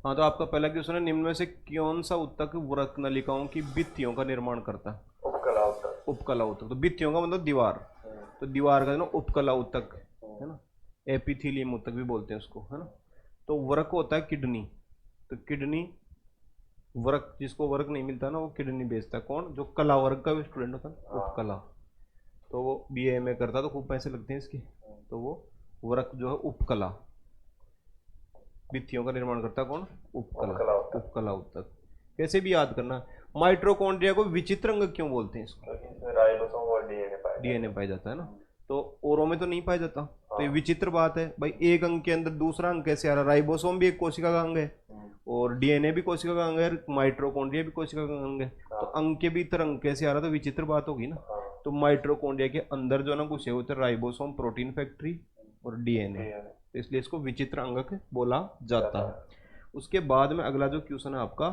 हाँ, तो आपका पहला क्वेश्चन है, निम्न में से कौन सा उत्तक वृक्क नलिकाओं की भित्तियों का निर्माण करता है? उपकला उत्तक। उपकला उत्तक। तो भित्तियों का मतलब दीवार, तो दीवार का ना उपकला उत्तक है ना, एपिथीलियम उत्तक भी बोलते हैं उसको, है ना। तो वृक्क होता है किडनी, तो किडनी वर्क, जिसको वर्क नहीं मिलता ना वो किडनी बेचता है। कौन? जो कला वर्ग का भी स्टूडेंट होता है, उपकला, तो वो बीए में करता तो खूब पैसे लगते हैं इसके, तो वो वर्क जो है उपकला, भित्तियों का निर्माण करता है। कौन? उपकला, उपकला उत्तक। कैसे भी याद करना, माइट्रोकॉन्ड्रिया को विचित्र अंग क्यों बोलते हैं इसको? इसमें राइबोसोम और डीएनए पाया जाता है ना, तो औरों में तो नहीं पाया जाता, तो ये विचित्र बात है भाई। एक अंग के अंदर दूसरा अंग कैसे आ रहा? राइबोसोम भी एक कोशिका का अंग है, और डीएनए भी कोशिका का अंग है, माइट्रोकॉन्ड्रिया भी कोशिका का अंग है, तो अंग के भीतर अंग कैसे आ रहा? तो विचित्र बात होगी ना। तो माइट्रोकॉन्ड्रिया के अंदर जो ना घुसे होते राइबोसोम, प्रोटीन फैक्ट्री और डीएनए, तो इसलिए इसको विचित्र अंगक बोला जाता है। उसके बाद में अगला जो क्वेश्चन है आपका,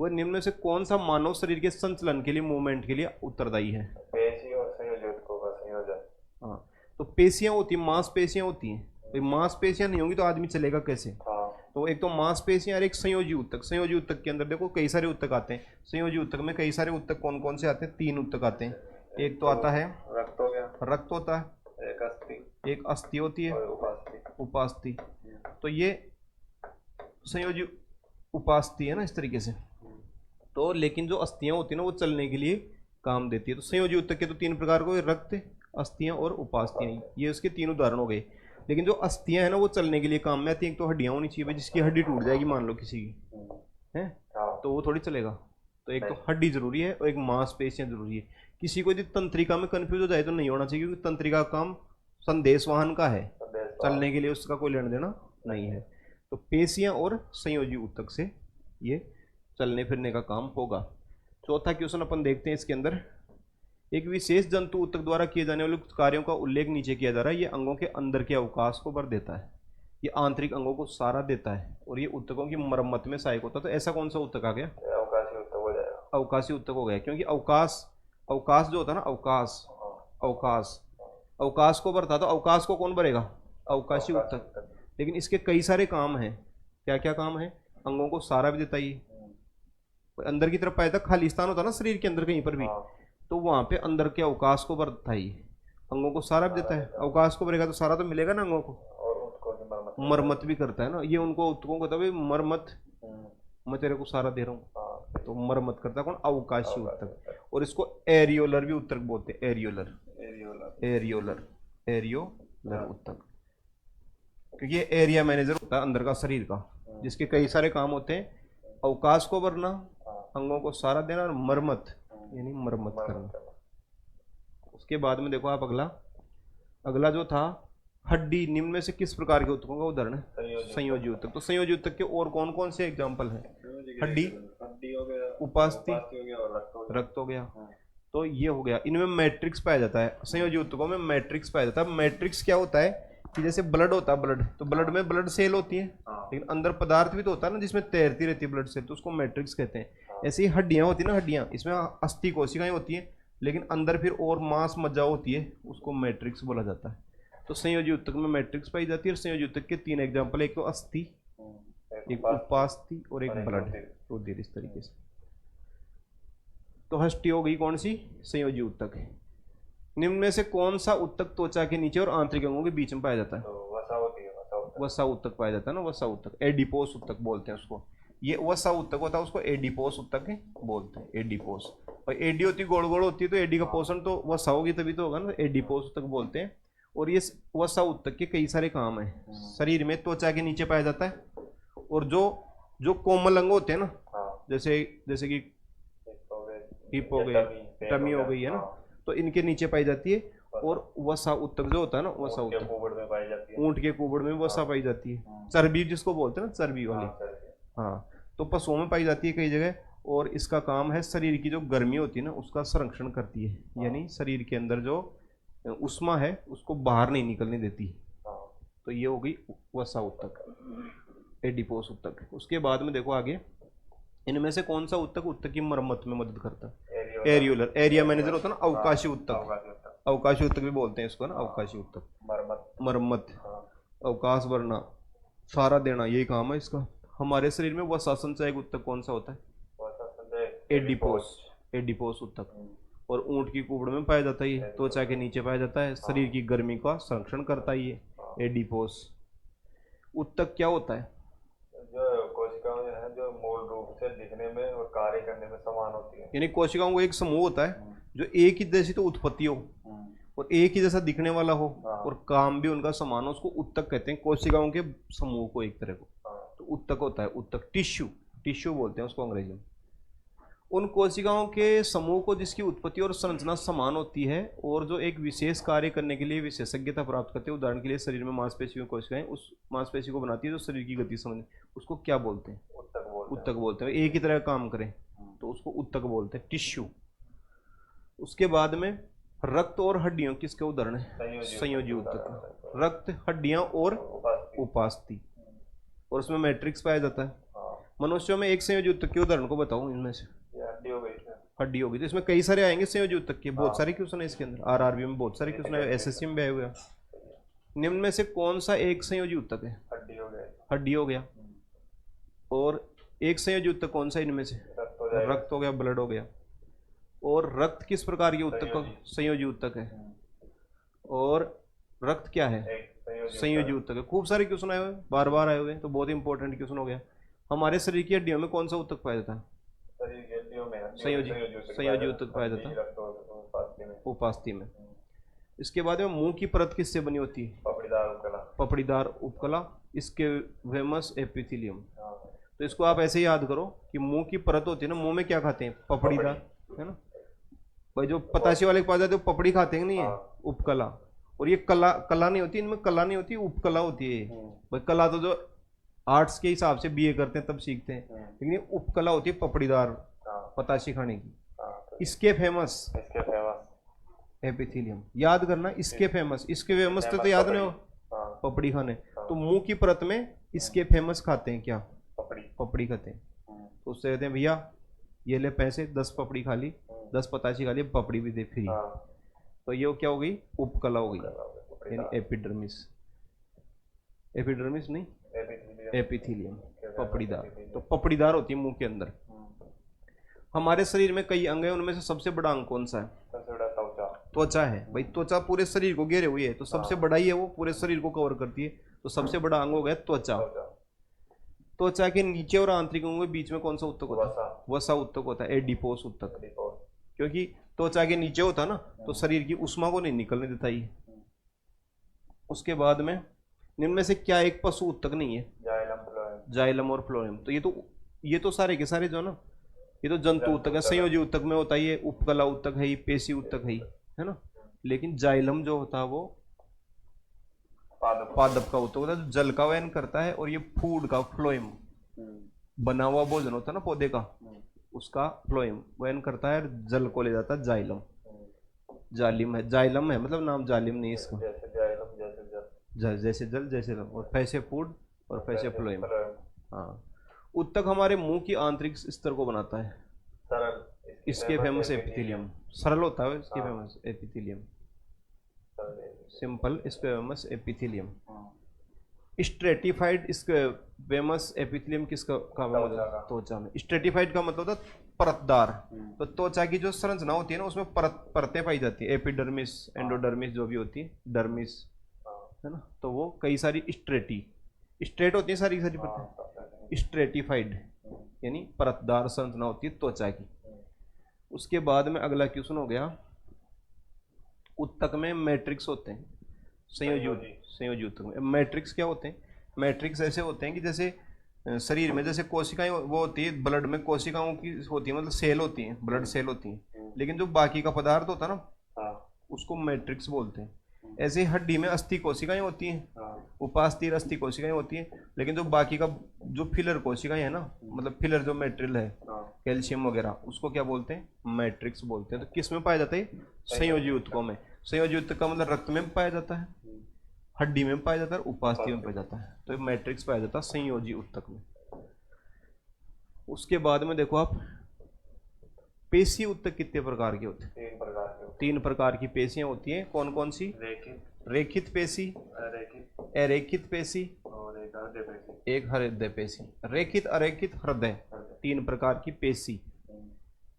वो निम्न में से कौन सा मानव शरीर के संचलन के लिए, मूवमेंट के लिए उत्तरदायी है? पेशी और संयोजकों का संयोजन। हाँ, तो पेशियां होती हैं, मांसपेशियां होती हैं, तो मांसपेशियां नहीं होंगी तो आदमी चलेगा कैसे? तो एक तो मांसपेशियां और एक संयोजी उत्तक। संयोजी उत्तक के अंदर देखो कई सारे उत्तक आते हैं। संयोजी उत्तक में कई सारे उत्तक कौन कौन से आते हैं? 3 उत्तक आते हैं। एक तो आता है रक्त हो गया, रक्त होता है, एक अस्थि, एक अस्थि होती है, और उपास्थि। उपास्थि। तो ये संयोजी उपास्थि है ना, इस तरीके से। तो लेकिन जो अस्थियां होती है ना वो चलने के लिए काम देती है। तो संयोजी उत्तक के तो 3 प्रकार को, रक्त, अस्थियां और उपास्थियां, ये उसके 3 उदाहरण हो गए। लेकिन जो अस्थियां है ना वो चलने के लिए काम में आती है। एक तो हड्डियां होनी चाहिए भाई, जिसकी हड्डी टूट जाएगी मान लो किसी की, है, तो वो थोड़ी चलेगा। तो एक तो हड्डी जरूरी है और एक मांसपेशियां जरूरी है। किसी को यदि तंत्रिका में कंफ्यूज हो जाए तो नहीं होना चाहिए, क्योंकि तंत्रिका का काम संदेश वाहन का है, चलने के लिए उसका कोई लेना देना नहीं है। तो पेशियां और संयोजी उत्तक से ये चलने फिरने का काम होगा। चौथा क्वेश्चन अपन देखते हैं इसके अंदर, एक विशेष जंतु उत्तक द्वारा किए जाने वाले कार्यों का उल्लेख नीचे किया जा रहा है। ये अंगों के अंदर के अवकाश को भर देता है, ये आंतरिक अंगों को सहारा देता है, और ये उत्तकों की मरम्मत में सहायक होता है। तो ऐसा कौन सा उत्तक आ गया? अवकाशी उत्तक हो जाएगा। अवकाशी उत्तक हो गया, क्योंकि अवकाश, अवकाश जो होता है ना, अवकाश, अवकाश, अवकाश को भरता, तो अवकाश को कौन भरेगा? अवकाशी उत्तक। लेकिन इसके कई सारे काम हैं। क्या क्या काम है? अंगों को सहारा भी देता है, अंदर की तरफ पाया था, खाली स्थान होता है ना शरीर के अंदर कहीं पर भी, तो वहां पे अंदर के अवकाश को भरता ही, अंगों को सारा भी देता है। अवकाश को भरेगा तो सारा तो मिलेगा ना अंगों को, और उसको मरम्मत भी करता है ना। ये उनको उत्तकों को भाई मरम्मत, मैं तेरे को सारा दे रहा हूँ, तो मरम्मत करता है कौन? अवकाशी उत्तक। और इसको एरियोलर भी उत्तक बोलते हैं, एरियोलर, एरियोलर, एरियोलर उत्तक, क्योंकि ये एरिया मैनेजर होता है अंदर का शरीर का, जिसके कई सारे काम होते हैं। अवकाश को भरना, अंगों को सहारा देना, और मरम्मत यानी मरम्मत करना। उसके बाद में देखो आप अगला, अगला जो था, हड्डी निम्न में से किस प्रकार के उत्तकों का उदाहरण है? संयोजी उत्तक। तो संयोजी उत्तक के और कौन कौन से एग्जाम्पल हैं? हड्डी, उपास्थि, रक्त हो गया, तो ये हो गया। इनमें मैट्रिक्स पाया जाता है, संयोजी उत्तकों में मैट्रिक्स पाया जाता है। मैट्रिक्स क्या होता है कि जैसे ब्लड होता है, ब्लड, तो ब्लड में ब्लड सेल होती है, लेकिन अंदर पदार्थ भी तो होता है ना जिसमें तैरती रहती है ब्लड सेल, तो उसको मैट्रिक्स कहते हैं। ऐसे ही हड्डियां होती है ना, हड्डियां, इसमें अस्थि कोशिकाएं होती हैं, लेकिन अंदर फिर और मांस मज्जा होती है, उसको मैट्रिक्स बोला जाता है। तो संयोजी उत्तक में मैट्रिक्स पाई जाती है। और संयोजी उत्तक के 3 एग्जाम्पल, एक तो अस्थि, एक उपास्थि और एक ब्लड, तो देर इस तरीके से। तो हड्डी हो गई कौन सी? संयोजी उत्तक। निम्न में से कौन सा उत्तक त्वचा के नीचे और आंतरिक अंगों के बीच में पाया जाता है? वसा उत्तक पाया जाता है ना, वसा उत्तक, एडिपोस उत्तक बोलते हैं उसको। ये वसा उत्तक होता है, उसको एडिपोस उत्तक बोलते हैं, एडिपोस। और एडी होती गोल गोल होती है, तो एडी का पोषण तो वसा होगी तभी तो होगा ना, एडिपोस उत्तक बोलते हैं। और ये वसा उत्तक के कई सारे काम हैं। शरीर में त्वचा के नीचे पाया जाता है, और जो जो कोमल अंग होते हैं ना, जैसे जैसे कि हिप हो गई, टमी हो गई, है ना, तो इनके नीचे पाई जाती है। और वसा उत्तक जो होता है ना, वसा उत्तक ऊंट के कुबड़ में वसा पाई जाती है। चर्बी जिसको बोलते हैं ना, चर्बी वाली, हाँ, तो पशुओं में पाई जाती है कई जगह। और इसका काम है शरीर की जो गर्मी होती है ना उसका संरक्षण करती है, यानी शरीर के अंदर जो उष्मा है उसको बाहर नहीं निकलने देती। तो ये हो गई वसा उत्तक, एडिपोस उत्तक। उसके बाद में देखो आगे, इनमें से कौन सा उत्तक उत्तक की मरम्मत में मदद करता है? एरियोलर, एरिया मैनेजर होता है ना, अवकाशी उत्तक, अवकाशी उत्तक भी बोलते हैं इसको ना, अवकाशी उत्तक, मरम्मत, अवकाश भरना, सहारा देना, यही काम है इसका। हमारे शरीर में वसा संचायक ऊतक कौन सा होता है? वसा संचायक एडिपोस। एडिपोस ऊतक। और ऊंट की कुबड़ में पाया जाता है ये, त्वचा के नीचे पाया जाता है, शरीर की गर्मी का संरक्षण करता है ये एडिपोस। ऊतक क्या होता है? जो कोशिकाएं हैं जो मूल रूप से दिखने में और कार्य करने में समान होती है। यानी कोशिकाओं को एक समूह होता है जो एक ही जैसी तो उत्पत्ति हो और एक ही जैसा दिखने वाला हो और काम भी उनका समान हो, उसको ऊतक कहते हैं, कोशिकाओं के समूह को एक तरह को। तो ऊतक होता है, ऊतक टिश्यू, टिश्यू बोलते हैं उसको अंग्रेजी में। उन कोशिकाओं के समूह को जिसकी उत्पत्ति और संरचना समान होती है और जो एक विशेष कार्य करने के लिए विशेषज्ञता प्राप्त करते हैं। उदाहरण के लिए शरीर में मांसपेशियों कोशिकाएं उस मांसपेशी को बनाती है जो शरीर की गति समझ, उसको क्या बोलते हैं? ऊतक बोलते हैं। एक ही तरह का काम करें तो उसको ऊतक बोलते हैं, टिश्यू। उसके बाद में रक्त और हड्डियों किसके उदाहरण है? संयोजी ऊतक। रक्त, हड्डियां और उपास्थि, और उसमें मैट्रिक्स पाया जाता है। मनुष्यों में एक संयोजी ऊतक के उदाहरण को बताऊं इनमें से? हड्डी होगी। तो इसमें कई सारे आएंगे संयोजी ऊतक के, बहुत सारे क्वेश्चन है इसके अंदर। आरआरबी में बहुत सारे क्वेश्चन है, एसएससी में भी आए हुए हैं। निम्न में से कौन सा एक संयोजी ऊतक है? हड्डी हो गया। और एक संयोजी ऊतक कौन सा इनमें से? रक्त हो गया, ब्लड हो गया। और रक्त किस प्रकार के ऊतक का? संयोजी ऊतक है। और रक्त क्या है? संयोजी ऊतक है। खूब सारे क्वेश्चन आए हुए, बार बार आए हुए, तो बहुत इंपॉर्टेंट क्वेश्चन हो गया। हमारे शरीर की हड्डियों में कौन सा ऊतक पाया जाता है? संयोजी ऊतक पाया जाता है उपास्थि में। इसके बाद में मुंह की परत किससे बनी होती है? पपड़ीदार उपकला, इसके वेमस एपिथेलियम। तो इसको आप ऐसे याद करो कि मुंह की परत होती है ना, मुंह में क्या खाते हैं? पपड़ीदार, है ना भाई। जो पताशे वाले के पास जाते हैं पपड़ी खाते हैं, नहीं है? उपकला। और ये कला, कला नहीं होती इनमें, कला नहीं होती, उपकला होती है भाई। कला तो जो आर्ट्स के हिसाब से बीए करते हैं तब सीखते हैं, लेकिन ये उपकला होती है पपड़ीदार पताशी खाने की। इसके फेमस एपिथेलियम, याद करना। इसके फेमस, इसके फेमस तो याद नहीं हो, पपड़ी खाने। तो मुंह की परत में इसके फेमस खाते हैं क्या? पपड़ी खाते हैं। तो उससे कहते हैं भैया ये ले पैसे, 10 पपड़ी खा ली, 10 पताशी खा ली, पपड़ी भी दे फ्री। तो ये क्या हो गई? उपकला हो गई, यानी एपिडर्मिस। एपिडर्मिस नहीं, एपिथेलियम, पपड़ीदार। तो पपड़ीदार होती है मुंह के अंदर। हमारे शरीर में कई अंग हैं, उनमें से सबसे बड़ा अंग कौन सा है? त्वचा है भाई। त्वचा पूरे शरीर को घेरे हुई है, तो सबसे बड़ा ही है वो, पूरे शरीर को कवर करती है। तो सबसे बड़ा अंग हो गया त्वचा। त्वचा के नीचे और आंतरिक अंगों के बीच में कौन सा ऊतक होता है? वसा ऊतक होता है, एडिपोस ऊतक। क्योंकि त्वचा के नीचे होता ना तो शरीर की उष्मा को नहीं निकलने देता ये। उसके बाद में निम्न में से क्या एक पशु ऊतक नहीं है? जाइलम और फ्लोएम। तो ये तो सारे के सारे जो ना, ये तो जंतु ऊतक है। संयोजी ऊतक में होता है ये, उपकला ऊतक है, पेशी ऊतक है ना। लेकिन जाइलम जो होता है वो पादप का ऊतक होता है, जो जल का वहन करता है। और ये फूड का, फ्लोएम, बना हुआ भोजन होता है ना पौधे का, उसका फ्लोएम वहन करता है, जल को ले जाता है जाइलम। जालिम है, जाइलम है मतलब नाम, जालिम नहीं इसका। जैसे जल जैसे लम, और फैसे फूड और फैसे फ्लोएम। हाँ। ऊतक हमारे मुंह की आंतरिक स्तर को बनाता है। इसके फेमस एपिथेलियम, सरल होता है इसके famous epithelium, simple squamous epithelium. Stratified squamous epithelium किसका काम होता है? त्वचा में। स्ट्रेटिफाइड का मतलब होता है परतदार। तो त्वचा की जो संरचना होती है ना, उसमें परतें पाई जाती है, एपिडर्मिस, एंडोडर्मिस जो भी होती है, डर्मिस, है ना। तो वो कई सारी स्ट्रेट होती है सारी परतें। स्ट्रेटिफाइड यानी परतदार संरचना होती है त्वचा की। उसके बाद में अगला क्वेश्चन हो गया, ऊतक में मैट्रिक्स होते हैं। संयोजी ऊतक में मैट्रिक्स क्या होते हैं? मैट्रिक्स ऐसे होते हैं कि जैसे शरीर में जैसे कोशिकाएं वो होती है, ब्लड में कोशिकाओं की होती है, मतलब सेल होती हैं, ब्लड सेल होती हैं। लेकिन जो बाकी का पदार्थ होता है ना, उसको मैट्रिक्स बोलते हैं। ऐसे ही हड्डी में अस्थि कोशिकाएं होती हैं, उपास्थि अस्थि कोशिकाएं होती हैं। लेकिन जो बाकी का जो फिलर कोशिकाएं है ना, मतलब फिलर जो मेटेरियल है, कैल्शियम वगैरह, उसको क्या बोलते हैं? मैट्रिक्स बोलते हैं। तो किस में पाया जाता है? संयोजी ऊतकों में। संयोजी ऊतक का मतलब रक्त में पाया जाता है, हड्डी में पाया जाता है, उपास्थि में पाया जाता है। तो मैट्रिक्स पाया जाता है संयोजी ऊतक में। उसके बाद में देखो आप, पेशी ऊतक कितने प्रकार के होते हैं? 3 प्रकार की पेशियां होती हैं। कौन कौन सी? रेखित पेशी, अरेखित पेशी एक हृदय पेशी, रेखित अरेखित हृदय, 3 प्रकार की पेशी।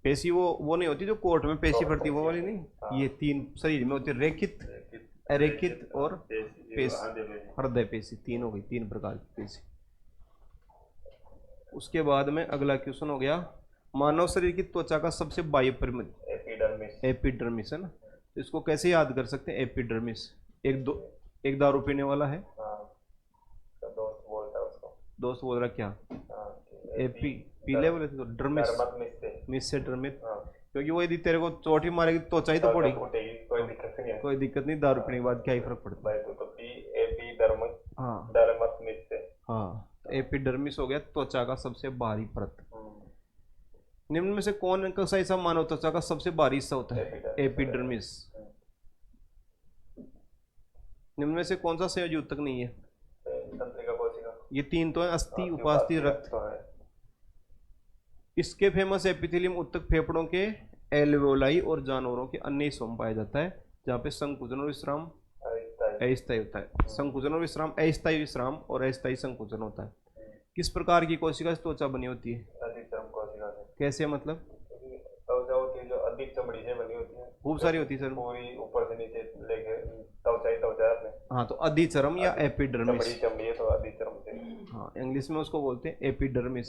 पेशी वो नहीं होती जो कोर्ट में पेशी पड़ती है, वो वाली नहीं, ये 3 शरीर में होती है, रेखित अरेखित और पेशी, हृदय पेशी, 3 हो गई, 3 प्रकार की पेशी। उसके बाद में अगला क्वेश्चन हो गया, मानव शरीर की त्वचा का सबसे बाह्य परिमित एपिडर्मिस है ना, तो इसको कैसे याद कर सकते हैं? एपिडर्मिस एक दारू पीने वाला है, दोस्त बोल रहा क्या? एपी पीले बोले थे तो डर्मिस, मिस से डर्मिस, क्योंकि वो यदि तेरे को चोट ही मारेगी तो त्वचा ही तो पड़ेगी, कोई दिक्कत नहीं, दारू पीने के बाद क्या ही फर्क पड़ता है। हाँ हाँ, एपिडर्मिस हो गया त्वचा का सबसे बाहरी परत। निम्न में से कौन सा हिस्सा मानव त्वचा का सबसे बाहरी हिस्सा होता है? एपिडर्मिस। निम्न में से कौन सा संयोजी ऊतक नहीं है? ये 3 तो है, अस्थि, उपास्थि, रक्त। इसके फेमस एपिथेलियम ऊतक फेफड़ों के एल्वेओलाई और जानवरों के अन्य हिस्सों में पाया जाता है, जहाँ पे संकुचन और विश्राम अस्थायी होता है। संकुचन और विश्राम, अस्थायी विश्राम और अस्थायी संकुचन होता है। किस प्रकार की कोशिका से त्वचा बनी होती है? कैसे मतलब? जो अधिक चमड़ी से बनी होती है, खूब सारी होती है सर, पूरी ऊपर से नीचे लेके त्वचा है। हाँ, तो अधिचर्म या एपिडर्मिस, चमड़ी है तो अधिचर्म से। हाँ, इंग्लिश में उसको बोलते हैं एपिडर्मिस,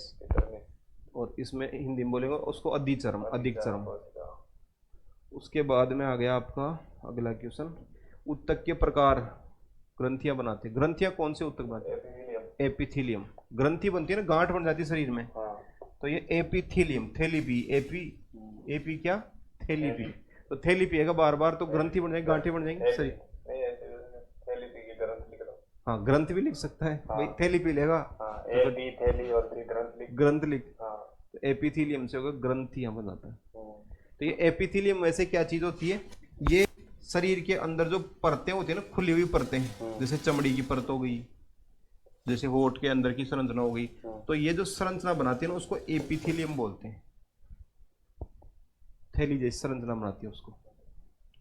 और इसमें हिंदी में बोलेंगे उसको अधिचर्म, अधिक चर्म। उसके बाद में आ गया आपका अगला क्वेश्चन, ऊतक के प्रकार। ग्रंथियां बनाते हैं, ग्रंथियां कौन से ऊतक बनाते हैं? एपिथेलियम। ग्रंथि बनती है ना, गांठ बन जाती है शरीर में, तो ये एपिथेलियम, थैलीपी, एपी क्या? थैलीपी, तो थैलीपी है बार बार, तो ग्रंथि बन जाएगी, गांठें बन जाएंगी शरीर। हाँ, ग्रंथ भी लिख सकता है भाई, थैलीपी लेगा, ग्रंथ लिख, तो एपिथेलियम से होगा ग्रंथियां बनाता है। तो ये एपिथेलियम वैसे क्या चीज होती है? ये शरीर के अंदर जो परतें होती है ना, खुली हुई परतें, जैसे चमड़ी की परत हो गई, जैसे होठ के अंदर की संरचना हो गई, तो ये जो संरचना बनाती है ना, उसको एपिथेलियम बोलते हैं। थैली जैसी संरचना बनाती है उसको।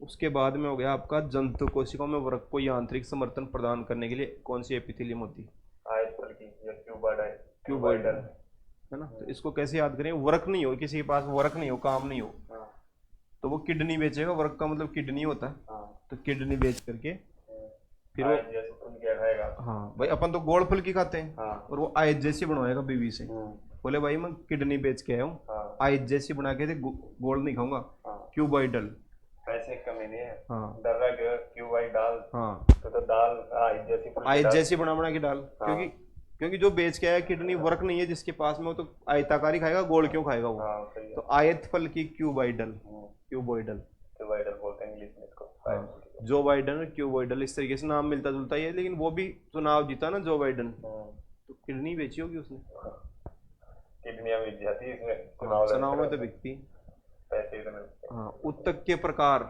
उसके बाद में हो गया आपका, जंतु कोशिकाओं में वृक्क को यांत्रिक समर्थन प्रदान करने के लिए कौन सी एपिथेलियम होती है? क्यूबॉइडल है ना, तो इसको कैसे याद करें? वृक्क नहीं हो, किसी के पास वृक्क नहीं हो, काम नहीं हो, तो वो किडनी बेचेगा, वृक्क का मतलब किडनी होता है, तो किडनी बेच करके फिर वो, हाँ भाई, अपन तो गोल फुल्की खाते हैं, और वो आयत जैसी बनवाएगा बीवी से, बोले भाई मैं किडनी बेच के आया हूँ, आयत जैसी बना के दे, गोल नहीं खाऊंगा, क्यूबॉइडल। पैसे कमी नहीं है, हाँ दाल, हाँ, तो दाल आयत जैसी बना के डाल, क्योंकि जो बेच के आया किडनी वर्क नहीं है जिसके पास में, वो तो आयताकारी खाएगा, गोल क्यों खाएगा वो? तो आयत फल की क्यूबॉइडल, क्यूबॉइडल बोलते हैं इंग्लिश में इसको। जो बाइडन, क्यूबॉइडल, इस तरीके से नाम मिलता जुलता है, लेकिन वो भी चुनाव जीता ना जो बाइडन, तो किडनी बेची होगी उसने, किडनियां बेच जाती है इसमें, चुनाव में तो बिकती पैसे तो मिलते हैं। हाँ। ऊतक के प्रकार,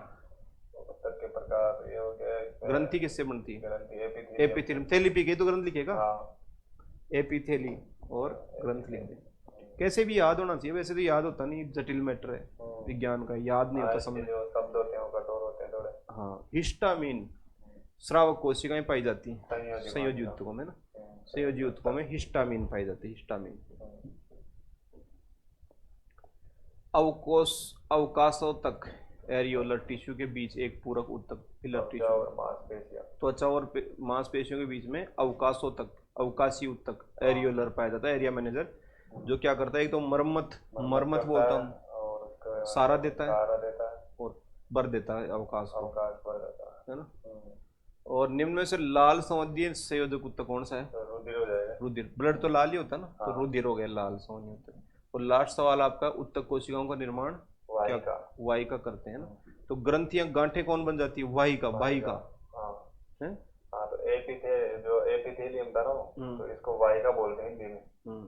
ऊतक के प्रकार ये हो गया, ग्रंथि किससे बनती है? ग्रंथि एपिथेलियम, थैली के तो ग्रंथ लिखेगा, एपिथेली और ग्रंथ लिख दे। कैसे भी याद होना चाहिए, वैसे तो याद होता नहीं, जटिल मैटर है विज्ञान का, याद नहीं होता समझ। शब्द होते हैं वो कठोर होते हैं थोड़े। हाँ, हिस्टामिन स्रावक कोशिकाएं पाई जाती हैं संयोजी ऊतकों में ना, संयोजी ऊतकों में हिस्टामिन पाई जाती है, हिस्टामिन। अवकाशोतक एरियोलर टिश्यू के बीच एक पूरक ऊतक, फिलर टिश्यू, त्वचा और मांसपेशियों के बीच में अवकाशोतक, अवकाशी ऊतक एरियोलर पाया जाता है। एरिया मैनेजर जो क्या करता है, एक तो मरम्मत बोलता हूँ, सारा देता है और भर देता है अवकाश को, है ना। और निम्न में से लाल संवदीय संयोजक ऊतक कौन सा है? रुधिर। ब्लड तो लाल ही होता है ना, तो रुधिर हो गया लाल संवदीय ऊतक। और लास्ट सवाल आपका, ऊतक कोशिकाओं का निर्माण क्या वाहिका करते हैं ना, तो ग्रंथियां गांठें कौन बन जाती है? वाहिका, वाहिका है। तो एपिथेलियम था ना, तो इसको वाहिका बोलते हैं हिंदी में,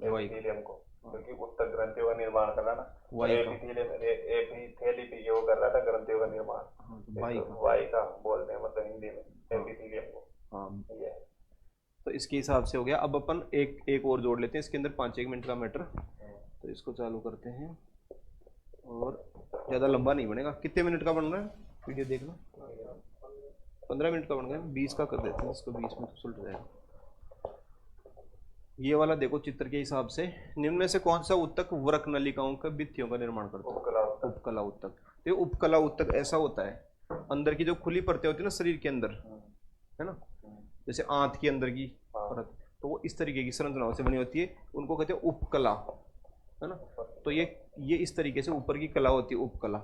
एपिथेलियम को, क्योंकि ऊतक ग्रंथियों का निर्माण कर रहा ना, एपिथेलियम वो कर रहा था ग्रंथियों का निर्माण, वाहिका बोलते हैं मतलब हिंदी में एपिथेलियम को। हाँ, तो इसके हिसाब से हो गया। अब अपन एक और जोड़ लेते हैं इसके अंदर, 5-1 मिनट का मैटर, तो इसको चालू करते हैं, और ज़्यादा लंबा नहीं बनेगा। कितने मिनट का बन रहा है वीडियो देखना? 15 मिनट का बन गया, 20 का कर देते हैं इसको, 20 में तो सुलट जाएगा। ये वाला देखो चित्र के हिसाब से, निम्न में से कौन सा ऊतक वृक्क नलिकाओं के भित्तियों का निर्माण करता है? उपकला ऊतक। तो उपकला ऊतक ऐसा होता है, अंदर की जो खुली परतें होती है ना शरीर के अंदर, है ना, जैसे आंत के अंदर की परत, तो वो इस तरीके की संरचनाओं से बनी होती है, उनको कहते हैं उपकला, है ना। तो ये इस तरीके से ऊपर की कला होती है उपकला।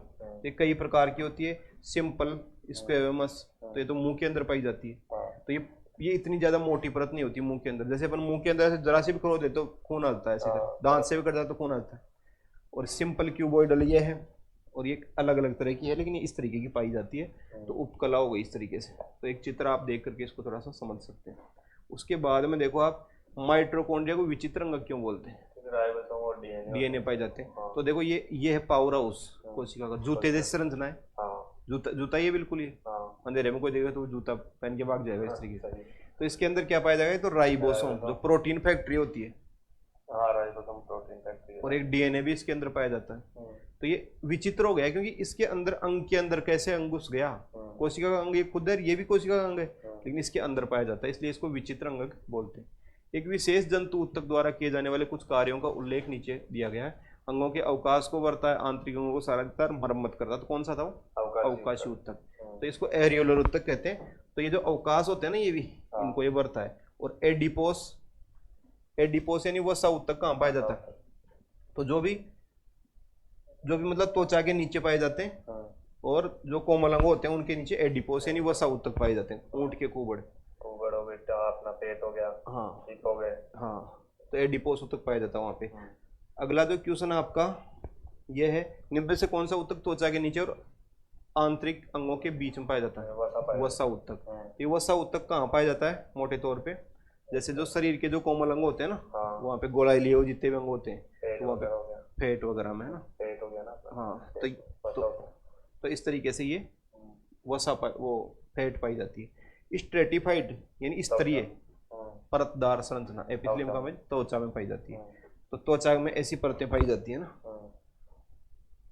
ये कई प्रकार की होती है, सिंपल, स्क्वेमस, तो ये तो मुंह के अंदर पाई जाती है। तो ये इतनी ज्यादा मोटी परत नहीं होती मुंह के अंदर, जैसे अपन मुंह के अंदर जरा से भी खरोच दे तो खून आता है, ऐसे दांत से भी कट जाता तो खून आता है। और सिंपल क्यूबॉइडल ये है, और ये अलग अलग तरह की है, लेकिन ये इस तरीके की पाई जाती है। तो उपकला हो गई इस तरीके से। तो एक चित्र आप देख करके इसको थोड़ा सा समझ सकते हैं। उसके बाद में देखो आप, माइटोकॉन्ड्रिया को विचित्र अंग क्यों बोलते हैं? डीएनए पाए जाते हैं। तो देखो ये है पावर हाउस कोशिका का, जूते जैसी संरचना है, जूता ये बिल्कुल ही अंधेरे में कोई देखेगा तो जूता पहन के भाग जाएगा इस तरीके से। तो इसके अंदर क्या पाया जाएगा? तो राइबोसोम, जो प्रोटीन फैक्ट्री होती है, राइबोसोम प्रोटीन फैक्ट्री, और एक डीएनए भी इसके अंदर पाया जाता है। तो ये विचित्र हो गया क्योंकि इसके अंदर अंग के अंदर कैसे अंग घुस गया? कोशिका का अंग ये खुद है, ये भी कोशिका का अंग है, लेकिन इसके अंदर पाया जाता है, इसलिए इसको विचित्र अंग बोलते हैं। एक विशेष जंतु ऊतक द्वारा किए जाने वाले कुछ कार्यों का उल्लेख नीचे दिया गया है। अंगों के अवकाश को बढ़ता है, आंतरिक अंगों को सारा मरम्मत करता है। तो कौन सा था वो? अवकाशी ऊतक। तो इसको एरियोलर ऊतक कहते हैं। तो ये जो अवकाश होते हैं ना, ये भी इनको ये बढ़ता है। और एडिपोस यानी वसा ऊतक कहाँ पाया जाता है? तो जो भी मतलब त्वचा के नीचे पाए जाते हैं, और जो कोमल अंग होते हैं उनके नीचे एडिपोस यानी वसा ऊतक पाए जाते हैं। ऊंट के कुबड़ हो बेटा, अपना पेट हो गया, हाँ हो गए, हाँ, तो एडिपोस ऊतक पाया जाता है वहाँ पे। अगला जो क्वेश्चन है आपका ये है, निम्न से कौन सा ऊतक त्वचा के नीचे और आंतरिक अंगों के बीच में पाया जाता है? वसा ऊतक। ये वसा ऊतक कहाँ पाया जाता है मोटे तौर पे? जैसे जो शरीर के जो कोमल अंग होते हैं ना, वहाँ पे गोलाई लिए हुए जितने भी अंग होते हैं, तो वहाँ पे पेट वगैरह में, है ना, पेट हो गया ना, हाँ। तो इस तरीके से ये वो फैट पाई जाती है। स्ट्रेटिफाइड यानी स्तरीय परतदार संरचना एपिथेलियम का में त्वचा में पाई जाती है। तो त्वचा में ऐसी परतें पाई जाती है ना।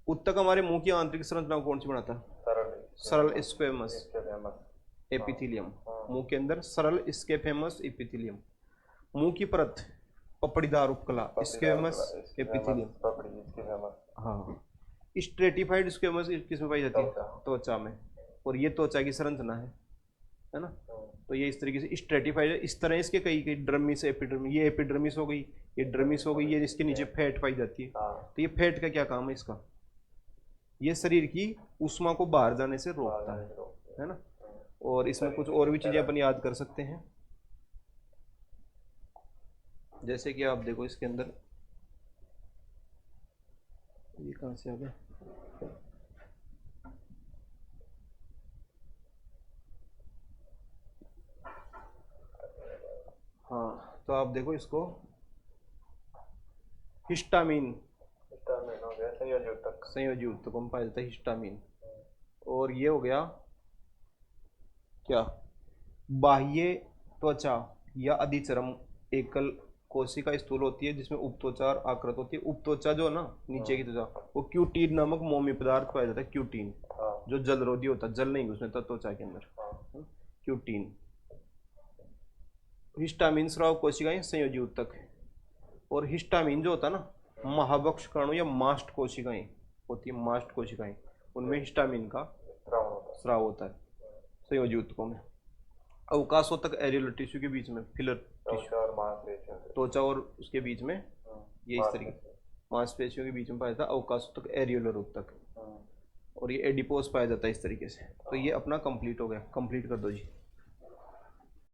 ऊतक हमारे मुंह की आंतरिक संरचना कौन सी बनाता है? सरल स्क्वेमस एपिथेलियम। मुंह के अंदर सरल स्क्वेमस एपिथेलियम। मुंह की परत पपड़ीदार उपकला स्क्वेमस एपिथेलियम। हाँ, स्ट्रेटिफाइड स्क्वेमस किसमें पाई जाती है? त्वचा में। और ये त्वचा की संरचना है ना। तो ये इस तरीके से स्ट्रेटिफाइड, इस तरह इसके कई ड्रमिस, एपिडर्मिस, ये एपिडर्मिस हो गई, ये ड्रमिस हो गई, ये इसके नीचे फैट पाई जाती है। तो ये फैट का क्या काम है इसका? ये शरीर की ऊष्मा को बाहर जाने से रोकता है ना। और इसमें कुछ और भी चीजें अपन याद कर सकते हैं, जैसे कि आप देखो इसके अंदर, ये कहाँ से आ गया? हाँ, तो आप देखो इसको, हिस्टामिन हो गया, संयोजी ऊतक में पाया जाता है हिस्टामिन। और ये हो गया क्या? बाह्य त्वचा या अधिचर्म एकल कोशिका स्थूल होती है, जिसमें उपत्वचा और आकृत होती है। उपत्वचा जो ना नीचे की त्वचा, वो क्यूटीन नामक मोमी पदार्थ पाया जाता है। क्यूटीन जो जलरोधी होता है, जल नहीं घुसने देता त्वचा के अंदर, क्यूटीन। हिस्टामिन स्राव कोशिकाएं संयोजी ऊतक। और हिस्टामिन जो होता है ना, महाभक्ष कणों या मास्ट कोशिकाएं होती है, मास्ट कोशिकाएं, उनमें हिस्टामिन का स्राव होता है संयोजी ऊतकों में। अवकाशोतक एरियोलर टिश्यू के बीच में, फिलर टिश्यू, त्वचा और उसके बीच में, ये इस तरीके मांसपेशियों के बीच में पाया जाता है अवकाशोतक एरियोलर ऊतक। और ये एडिपोस पाया जाता है इस तरीके से। तो ये अपना कंप्लीट हो गया, कंप्लीट कर दो जी।